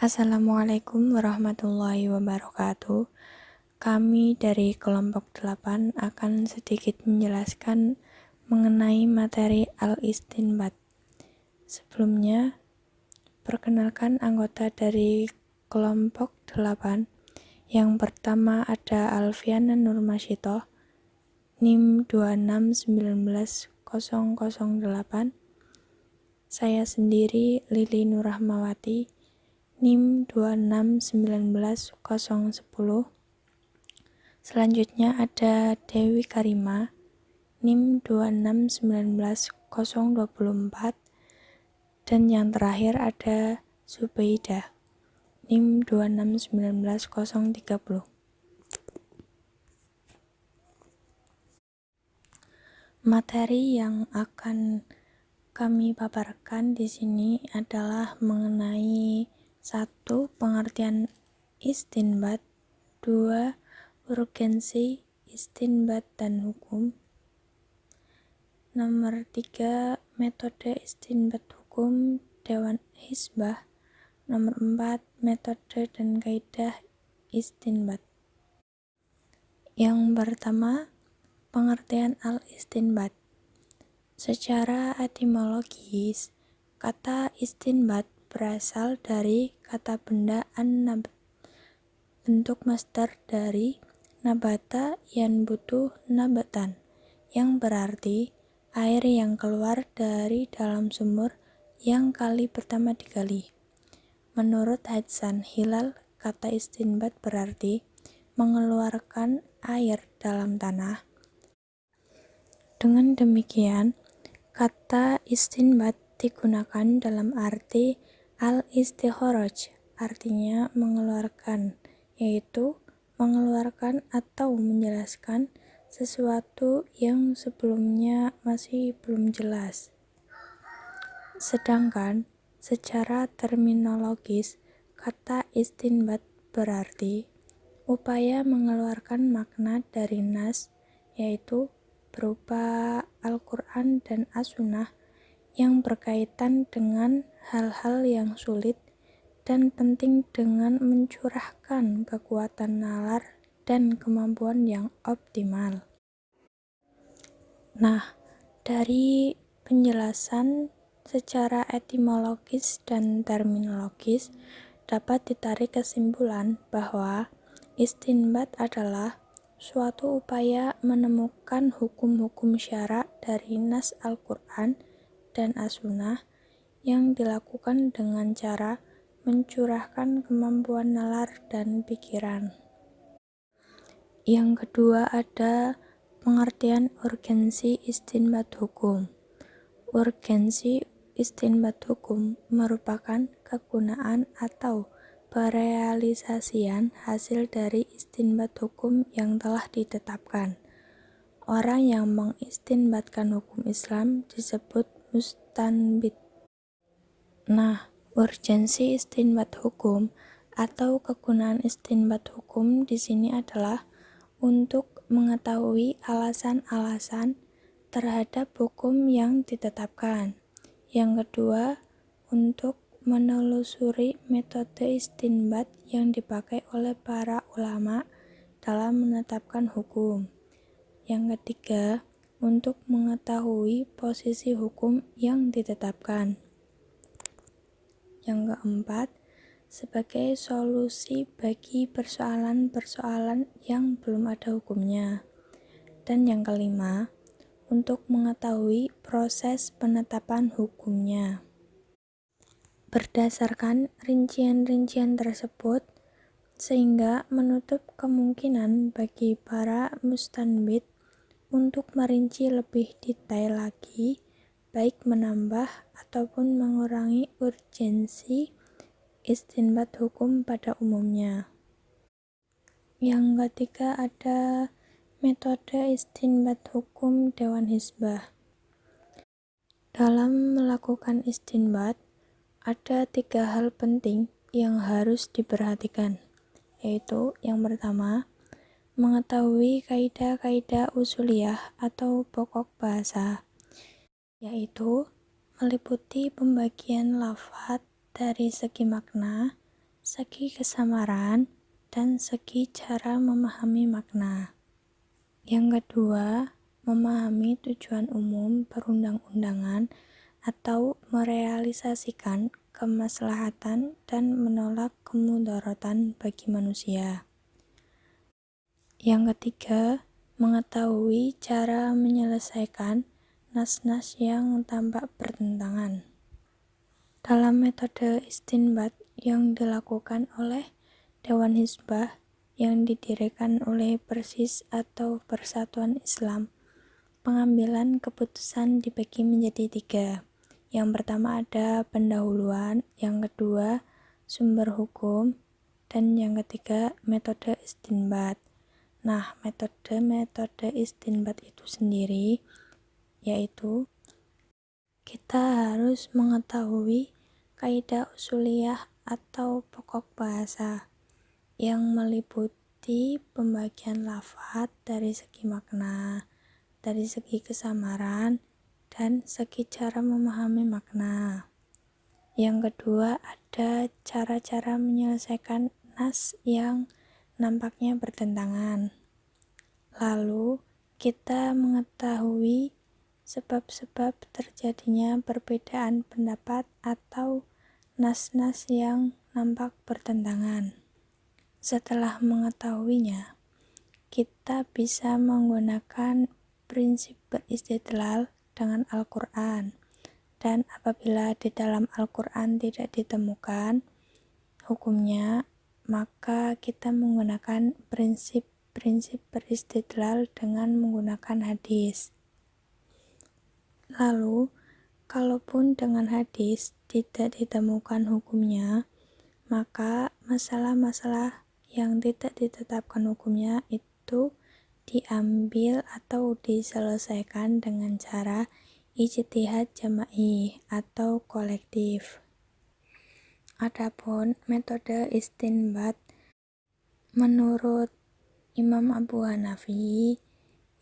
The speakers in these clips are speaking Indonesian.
Assalamualaikum warahmatullahi wabarakatuh. Kami dari kelompok 8 akan sedikit menjelaskan mengenai materi al-istinbat. Sebelumnya, perkenalkan anggota dari kelompok 8. Yang pertama ada Alfiana Nurmasyito, NIM 2619008. Saya sendiri Lili Nurrahmawati, NIM 2691010. Selanjutnya ada Dewi Karima, NIM 2691024. Dan yang terakhir ada Zubaidah, NIM 2691030. Materi yang akan kami paparkan di sini adalah mengenai 1. Pengertian istinbat, 2. Urgensi istinbat dan hukum, nomor 3. Metode istinbat hukum Dewan Hizbah, nomor 4. Metode dan kaidah istinbat. Yang pertama, pengertian al-istinbat. Secara etimologis, kata istinbat berasal dari kata benda an-nabat, bentuk masdar dari nabata yanbutu nabatan, yang berarti air yang keluar dari dalam sumur yang kali pertama digali. Menurut Hasan Hilal, kata istinbat berarti mengeluarkan air dalam tanah. Dengan demikian, kata istinbat digunakan dalam arti al-istikhraj, artinya mengeluarkan, yaitu mengeluarkan atau menjelaskan sesuatu yang sebelumnya masih belum jelas. Sedangkan secara terminologis, kata istinbat berarti upaya mengeluarkan makna dari nas, yaitu berupa Al-Quran dan As-Sunnah yang berkaitan dengan hal-hal yang sulit dan penting dengan mencurahkan kekuatan nalar dan kemampuan yang optimal. Nah, dari penjelasan secara etimologis dan terminologis dapat ditarik kesimpulan bahwa istinbat adalah suatu upaya menemukan hukum-hukum syara dari nas Al-Quran dan As-Sunnah yang dilakukan dengan cara mencurahkan kemampuan nalar dan pikiran. Yang kedua ada pengertian urgensi istinbat hukum. Urgensi istinbat hukum merupakan kegunaan atau perealisasian hasil dari istinbat hukum yang telah ditetapkan. Orang yang mengistinbatkan hukum Islam disebut mustanbit. Nah, urgensi istinbat hukum atau kegunaan istinbat hukum di sini adalah untuk mengetahui alasan-alasan terhadap hukum yang ditetapkan. Yang kedua, untuk menelusuri metode istinbat yang dipakai oleh para ulama dalam menetapkan hukum. Yang ketiga, untuk mengetahui posisi hukum yang ditetapkan. Yang keempat, sebagai solusi bagi persoalan-persoalan yang belum ada hukumnya. Dan yang kelima, untuk mengetahui proses penetapan hukumnya. Berdasarkan rincian-rincian tersebut, sehingga menutup kemungkinan bagi para mustanbit untuk merinci lebih detail lagi, baik menambah ataupun mengurangi urgensi istinbat hukum pada umumnya. Yang ketiga ada metode istinbat hukum Dewan Hizbah. Dalam melakukan istinbat, ada 3 hal penting yang harus diperhatikan, yaitu yang pertama, mengetahui kaidah-kaidah usuliyah atau pokok bahasa, yaitu meliputi pembagian lafadz dari segi makna, segi kesamaran, dan segi cara memahami makna. Yang kedua, memahami tujuan umum perundang-undangan atau merealisasikan kemaslahatan dan menolak kemudaratan bagi manusia. Yang ketiga, mengetahui cara menyelesaikan nas-nas yang tampak bertentangan. Dalam metode istinbat yang dilakukan oleh Dewan Hizbah yang didirikan oleh Persis atau Persatuan Islam, pengambilan keputusan dibagi menjadi 3. Yang pertama ada pendahuluan, yang kedua sumber hukum, dan yang ketiga metode istinbat. Nah, metode istinbat itu sendiri yaitu kita harus mengetahui kaidah usuliyah atau pokok bahasa yang meliputi pembagian lafaz dari segi makna, dari segi kesamaran, dan segi cara memahami makna. Yang kedua ada cara-cara menyelesaikan nas yang nampaknya bertentangan. Lalu kita mengetahui sebab-sebab terjadinya perbedaan pendapat atau nas-nas yang nampak bertentangan. Setelah mengetahuinya, kita bisa menggunakan prinsip beristidlal dengan Al-Quran. Dan apabila di dalam Al-Quran tidak ditemukan hukumnya, maka kita menggunakan prinsip beristidlal dengan menggunakan hadis. Lalu, kalaupun dengan hadis tidak ditemukan hukumnya, maka masalah-masalah yang tidak ditetapkan hukumnya itu diambil atau diselesaikan dengan cara ijtihad jama'i atau kolektif. Adapun metode istinbat menurut Imam Abu Hanafi,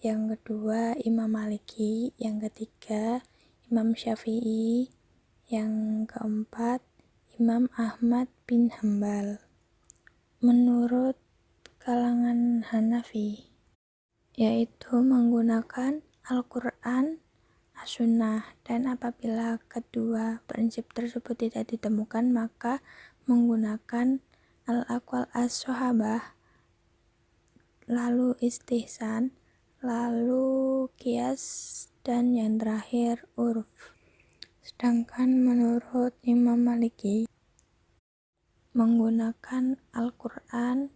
yang kedua Imam Maliki, yang ketiga Imam Syafi'i, yang keempat Imam Ahmad bin Hambal. Menurut kalangan Hanafi, yaitu menggunakan Al-Quran, As-Sunnah, dan apabila kedua prinsip tersebut tidak ditemukan, maka menggunakan Al-Aqwal As-Sahabah, lalu istihsan, lalu qiyas, dan yang terakhir urf. Sedangkan menurut Imam Maliki, menggunakan Al-Quran,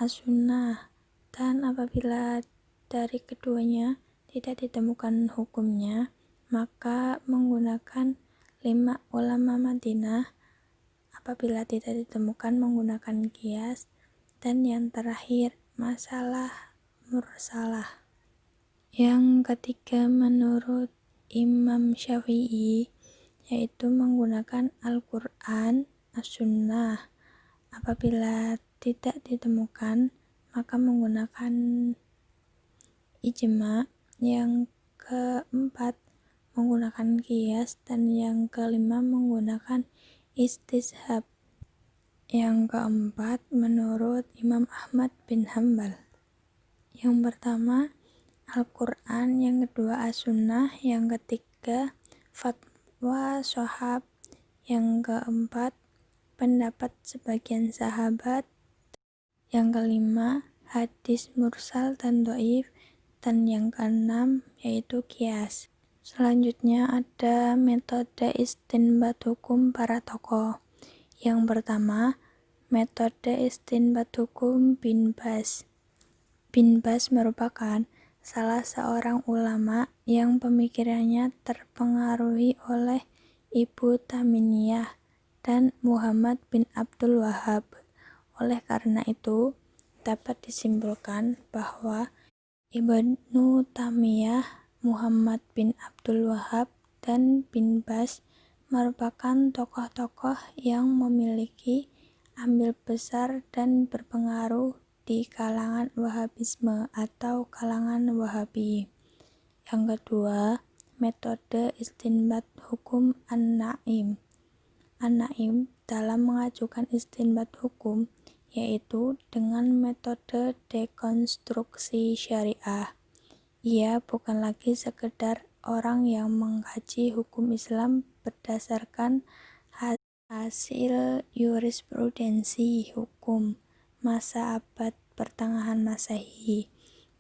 As-Sunnah, dan apabila dari keduanya tidak ditemukan hukumnya, maka menggunakan 5 ulama Madinah, apabila tidak ditemukan menggunakan qiyas, dan yang terakhir masalah mursalah. Yang ketiga menurut Imam Syafi'i, yaitu menggunakan Al-Quran, As-Sunnah. Apabila tidak ditemukan, maka menggunakan ijma. Yang keempat menggunakan qiyas, dan yang kelima menggunakan istishab. Yang keempat menurut Imam Ahmad bin Hambal. Yang pertama Al-Quran, yang kedua As-Sunnah, yang ketiga fatwa shahab, yang keempat pendapat sebagian sahabat, yang kelima hadis mursal dan dhaif, dan yang keenam yaitu qiyas. Selanjutnya ada metode istinbat hukum para tokoh. Yang pertama, metode istinbat hukum Bin Baz. Bin Baz merupakan salah seorang ulama yang pemikirannya terpengaruhi oleh Ibnu Taimiyah dan Muhammad bin Abdul Wahhab. Oleh karena itu, dapat disimpulkan bahwa Ibnu Taimiyah, Muhammad bin Abdul Wahhab, dan Bin Baz merupakan tokoh-tokoh yang memiliki andil besar dan berpengaruh di kalangan Wahabisme atau kalangan Wahabi. Yang kedua, metode istinbat hukum An-Naim. An-Naim dalam mengajukan istinbat hukum, yaitu dengan metode dekonstruksi syariah. Ia bukan lagi sekedar orang yang mengkaji hukum Islam berdasarkan hasil jurisprudensi hukum masa abad pertengahan Masehi,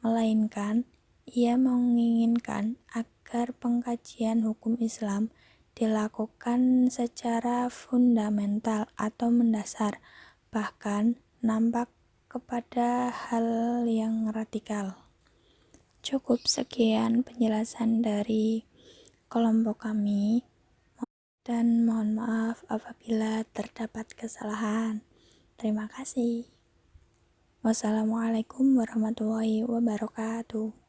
melainkan ia menginginkan agar pengkajian hukum Islam dilakukan secara fundamental atau mendasar, bahkan nampak kepada hal yang radikal. Cukup sekian penjelasan dari kelompok kami, dan mohon maaf apabila terdapat kesalahan. Terima kasih. Wassalamualaikum warahmatullahi wabarakatuh.